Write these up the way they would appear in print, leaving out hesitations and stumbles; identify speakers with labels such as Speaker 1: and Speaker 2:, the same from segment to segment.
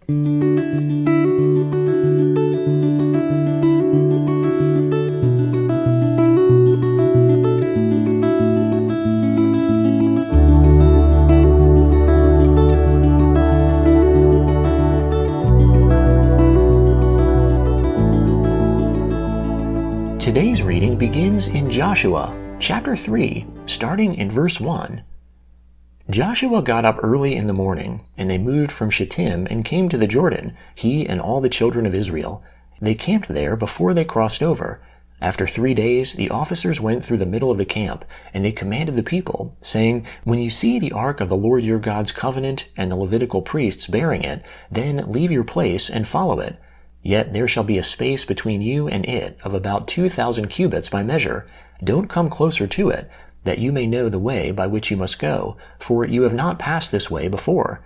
Speaker 1: Today's reading begins in Joshua, chapter 3, starting in verse 1. Joshua got up early in the morning, and they moved from Shittim and came to the Jordan, he and all the children of Israel. They camped there before they crossed over. After 3 days, the officers went through the middle of the camp, and they commanded the people, saying, "When you see the ark of the Lord your God's covenant and the Levitical priests bearing it, then leave your place and follow it. Yet there shall be a space between you and it of about 2,000 cubits by measure. Don't come closer to it, that you may know the way by which you must go, for you have not passed this way before."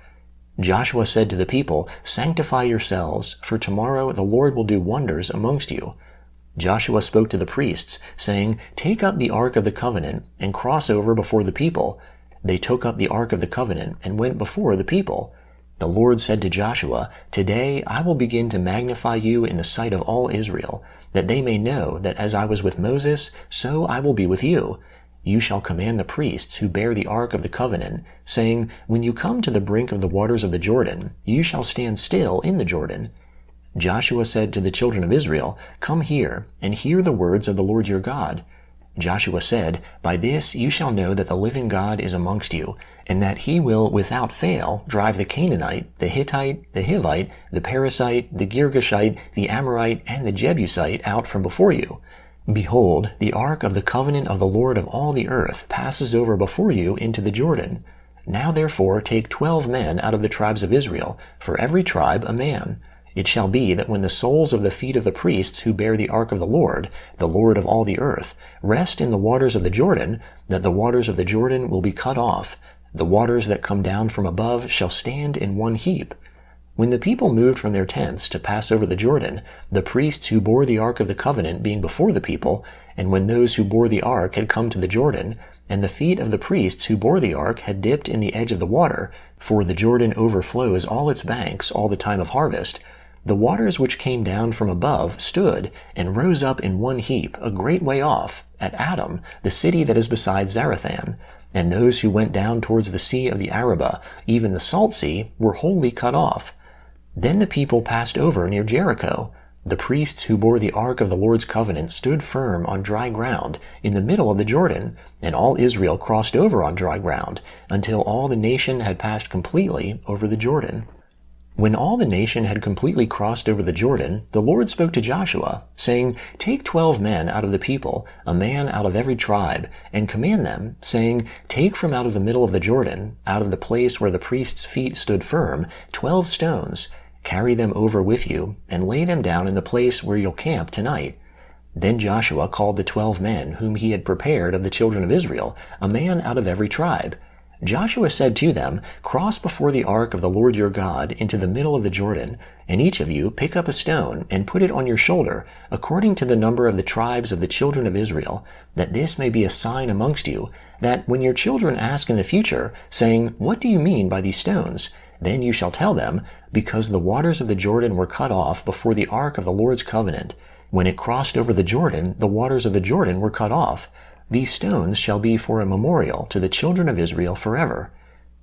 Speaker 1: Joshua said to the people, "Sanctify yourselves, for tomorrow the Lord will do wonders amongst you." Joshua spoke to the priests, saying, "Take up the ark of the covenant and cross over before the people." They took up the ark of the covenant and went before the people. The Lord said to Joshua, "Today I will begin to magnify you in the sight of all Israel, that they may know that as I was with Moses, so I will be with you. You shall command the priests who bear the ark of the covenant, saying, When you come to the brink of the waters of the Jordan, you shall stand still in the Jordan." Joshua said to the children of Israel, "Come here, and hear the words of the Lord your God." Joshua said, "By this you shall know that the living God is amongst you, and that he will without fail drive the Canaanite, the Hittite, the Hivite, the Perizzite, the Girgashite, the Amorite, and the Jebusite out from before you. Behold, the ark of the covenant of the Lord of all the earth passes over before you into the Jordan. Now therefore take 12 men out of the tribes of Israel, for every tribe a man. It shall be that when the soles of the feet of the priests who bear the ark of the Lord of all the earth, rest in the waters of the Jordan, that the waters of the Jordan will be cut off. The waters that come down from above shall stand in one heap. When the people moved from their tents to pass over the Jordan, the priests who bore the ark of the covenant being before the people, and when those who bore the ark had come to the Jordan, and the feet of the priests who bore the ark had dipped in the edge of the water, for the Jordan overflows all its banks all the time of harvest, the waters which came down from above stood and rose up in one heap a great way off, at Adam, the city that is beside Zarethan. And those who went down towards the sea of the Arabah, even the salt sea, were wholly cut off. Then the people passed over near Jericho. The priests who bore the ark of the Lord's covenant stood firm on dry ground in the middle of the Jordan, and all Israel crossed over on dry ground, until all the nation had passed completely over the Jordan. When all the nation had completely crossed over the Jordan, the Lord spoke to Joshua, saying, "Take 12 men out of the people, a man out of every tribe, and command them, saying, Take from out of the middle of the Jordan, out of the place where the priests' feet stood firm, 12 stones. Carry them over with you, and lay them down in the place where you'll camp tonight." Then Joshua called the 12 men whom he had prepared of the children of Israel, a man out of every tribe. Joshua said to them, "Cross before the ark of the Lord your God into the middle of the Jordan, and each of you pick up a stone and put it on your shoulder, according to the number of the tribes of the children of Israel, that this may be a sign amongst you, that when your children ask in the future, saying, 'What do you mean by these stones?' then you shall tell them, because the waters of the Jordan were cut off before the ark of the Lord's covenant. When it crossed over the Jordan, the waters of the Jordan were cut off. These stones shall be for a memorial to the children of Israel forever."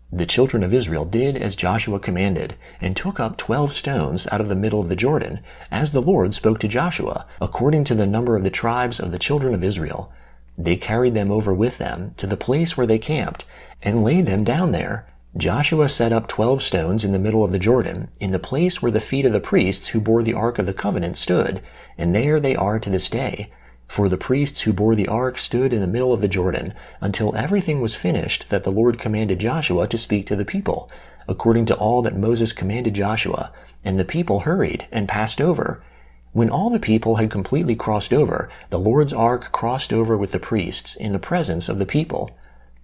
Speaker 1: The children of Israel did as Joshua commanded, and took up 12 stones out of the middle of the Jordan, as the Lord spoke to Joshua, according to the number of the tribes of the children of Israel. They carried them over with them to the place where they camped, and laid them down there. Joshua set up 12 stones in the middle of the Jordan, in the place where the feet of the priests who bore the ark of the covenant stood, and there they are to this day. For the priests who bore the ark stood in the middle of the Jordan, until everything was finished that the Lord commanded Joshua to speak to the people, according to all that Moses commanded Joshua, and the people hurried and passed over. When all the people had completely crossed over, the Lord's ark crossed over with the priests in the presence of the people.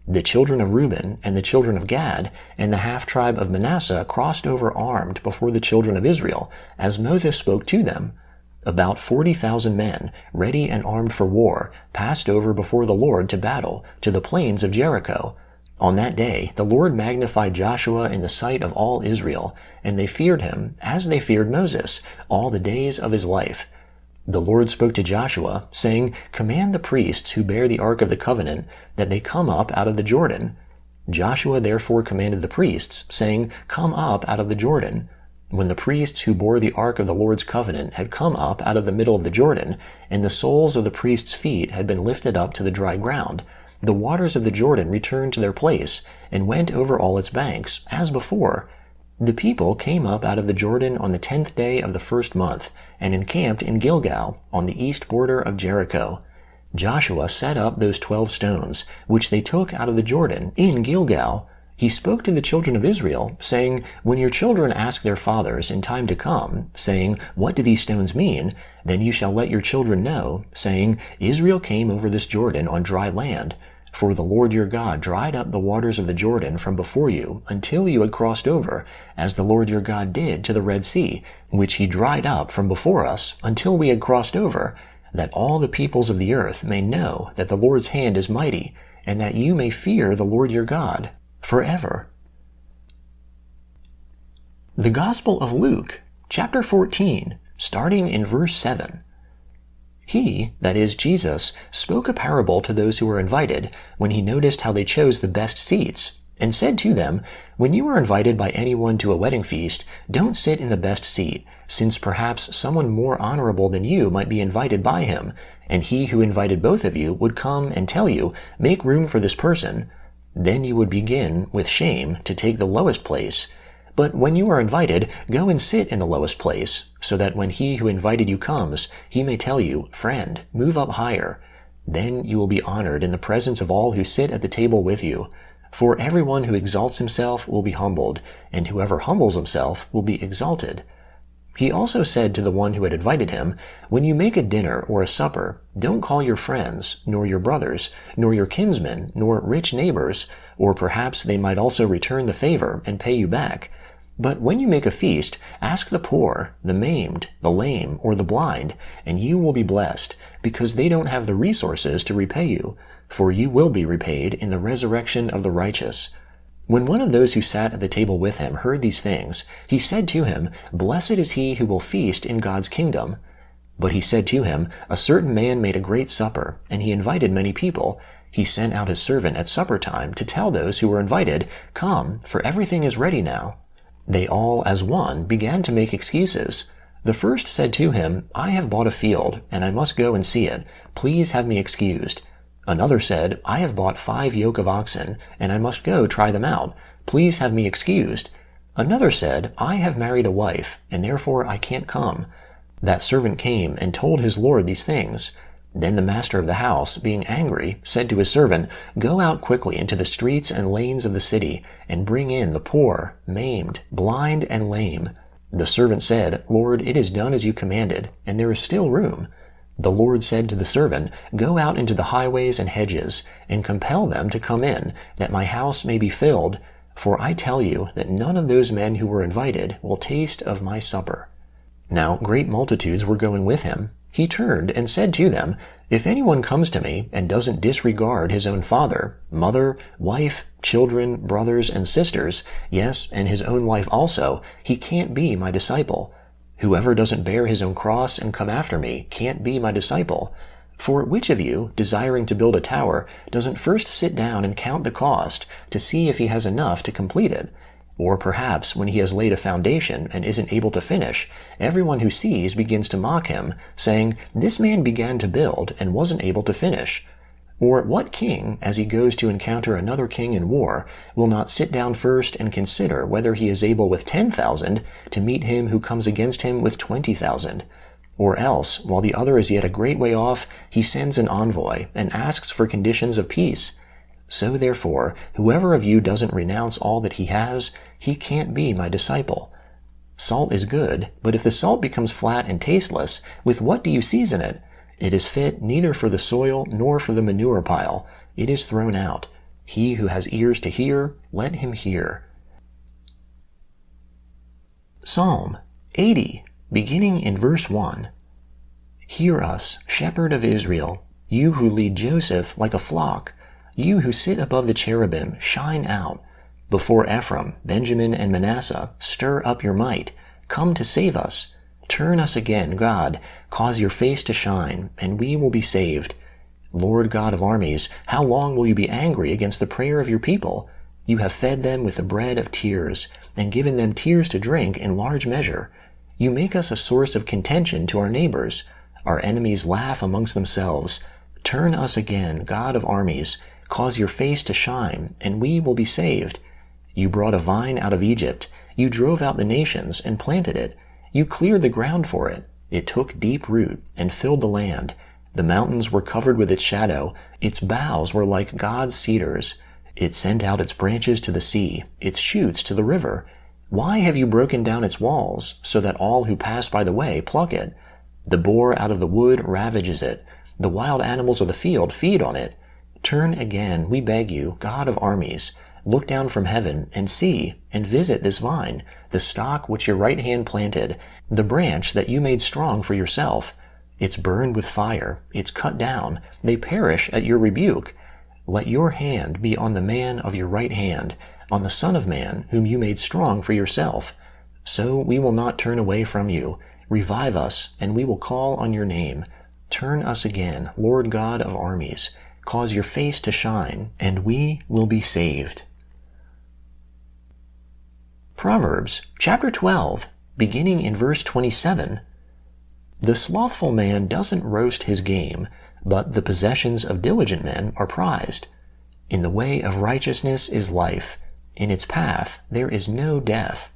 Speaker 1: The children of Reuben and the children of Gad and the half-tribe of Manasseh crossed over armed before the children of Israel, as Moses spoke to them. About 40,000 men, ready and armed for war, passed over before the Lord to battle, to the plains of Jericho. On that day, the Lord magnified Joshua in the sight of all Israel, and they feared him, as they feared Moses, all the days of his life. The Lord spoke to Joshua, saying, "Command the priests who bear the ark of the covenant, that they come up out of the Jordan." Joshua therefore commanded the priests, saying, "Come up out of the Jordan." When the priests who bore the ark of the Lord's covenant had come up out of the middle of the Jordan, and the soles of the priests' feet had been lifted up to the dry ground, the waters of the Jordan returned to their place, and went over all its banks, as before. The people came up out of the Jordan on the 10th day of the first month, and encamped in Gilgal, on the east border of Jericho. Joshua set up those 12 stones, which they took out of the Jordan, in Gilgal. He spoke to the children of Israel, saying, "When your children ask their fathers in time to come, saying, 'What do these stones mean?' then you shall let your children know, saying, 'Israel came over this Jordan on dry land.' For the Lord your God dried up the waters of the Jordan from before you, until you had crossed over, as the Lord your God did to the Red Sea, which he dried up from before us, until we had crossed over, that all the peoples of the earth may know that the Lord's hand is mighty, and that you may fear the Lord your God forever." The Gospel of Luke, chapter 14, starting in verse 7. He, that is Jesus, spoke a parable to those who were invited, when he noticed how they chose the best seats, and said to them, "When you are invited by anyone to a wedding feast, don't sit in the best seat, since perhaps someone more honorable than you might be invited by him, and he who invited both of you would come and tell you, 'Make room for this person.' Then you would begin, with shame, to take the lowest place. But when you are invited, go and sit in the lowest place, so that when he who invited you comes, he may tell you, 'Friend, move up higher.' Then you will be honored in the presence of all who sit at the table with you. For everyone who exalts himself will be humbled, and whoever humbles himself will be exalted." He also said to the one who had invited him, "When you make a dinner or a supper, don't call your friends, nor your brothers, nor your kinsmen, nor rich neighbors, or perhaps they might also return the favor and pay you back. But when you make a feast, ask the poor, the maimed, the lame, or the blind, and you will be blessed, because they don't have the resources to repay you, for you will be repaid in the resurrection of the righteous." When one of those who sat at the table with him heard these things, he said to him, "Blessed is he who will feast in God's kingdom." But he said to him, "A certain man made a great supper, and he invited many people. He sent out his servant at supper time to tell those who were invited, 'Come, for everything is ready now.' They all, as one, began to make excuses. The first said to him, 'I have bought a field, and I must go and see it. Please have me excused.' Another said, 'I have bought 5 yoke of oxen, and I must go try them out. Please have me excused.' Another said, 'I have married a wife, and therefore I can't come.' That servant came and told his lord these things. Then the master of the house, being angry, said to his servant, 'Go out quickly into the streets and lanes of the city, and bring in the poor, maimed, blind, and lame.' The servant said, 'Lord, it is done as you commanded, and there is still room.' The Lord said to the servant, 'Go out into the highways and hedges, and compel them to come in, that my house may be filled. For I tell you that none of those men who were invited will taste of my supper.' Now great multitudes were going with him. He turned and said to them, 'If anyone comes to me and doesn't disregard his own father, mother, wife, children, brothers, and sisters, yes, and his own life also, he can't be my disciple. Whoever doesn't bear his own cross and come after me can't be my disciple. For which of you, desiring to build a tower, doesn't first sit down and count the cost to see if he has enough to complete it? Or perhaps when he has laid a foundation and isn't able to finish, everyone who sees begins to mock him, saying, 'This man began to build and wasn't able to finish.' Or what king, as he goes to encounter another king in war, will not sit down first and consider whether he is able with 10,000 to meet him who comes against him with 20,000? Or else, while the other is yet a great way off, he sends an envoy and asks for conditions of peace. So therefore, whoever of you doesn't renounce all that he has, he can't be my disciple. Salt is good, but if the salt becomes flat and tasteless, with what do you season it? It is fit neither for the soil nor for the manure pile. It is thrown out. He who has ears to hear, let him hear." Psalm 80, beginning in verse 1. Hear us, shepherd of Israel, you who lead Joseph like a flock. You who sit above the cherubim, shine out. Before Ephraim, Benjamin, and Manasseh, stir up your might. Come to save us. Turn us again, God. Cause your face to shine, and we will be saved. Lord God of armies, how long will you be angry against the prayer of your people? You have fed them with the bread of tears, and given them tears to drink in large measure. You make us a source of contention to our neighbors. Our enemies laugh amongst themselves. Turn us again, God of armies. Cause your face to shine, and we will be saved. You brought a vine out of Egypt. You drove out the nations and planted it. You cleared the ground for it. It took deep root and filled the land. The mountains were covered with its shadow. Its boughs were like God's cedars. It sent out its branches to the sea, its shoots to the river. Why have you broken down its walls, so that all who pass by the way pluck it? The boar out of the wood ravages it. The wild animals of the field feed on it. Turn again, we beg you, God of armies. Look down from heaven and see and visit this vine, the stock which your right hand planted, the branch that you made strong for yourself. It's burned with fire, it's cut down, they perish at your rebuke. Let your hand be on the man of your right hand, on the Son of Man, whom you made strong for yourself. So we will not turn away from you. Revive us, and we will call on your name. Turn us again, Lord God of armies. Cause your face to shine, and we will be saved. Proverbs chapter 12, beginning in verse 27. The slothful man doesn't roast his game, but the possessions of diligent men are prized. In the way of righteousness is life. In its path there is no death.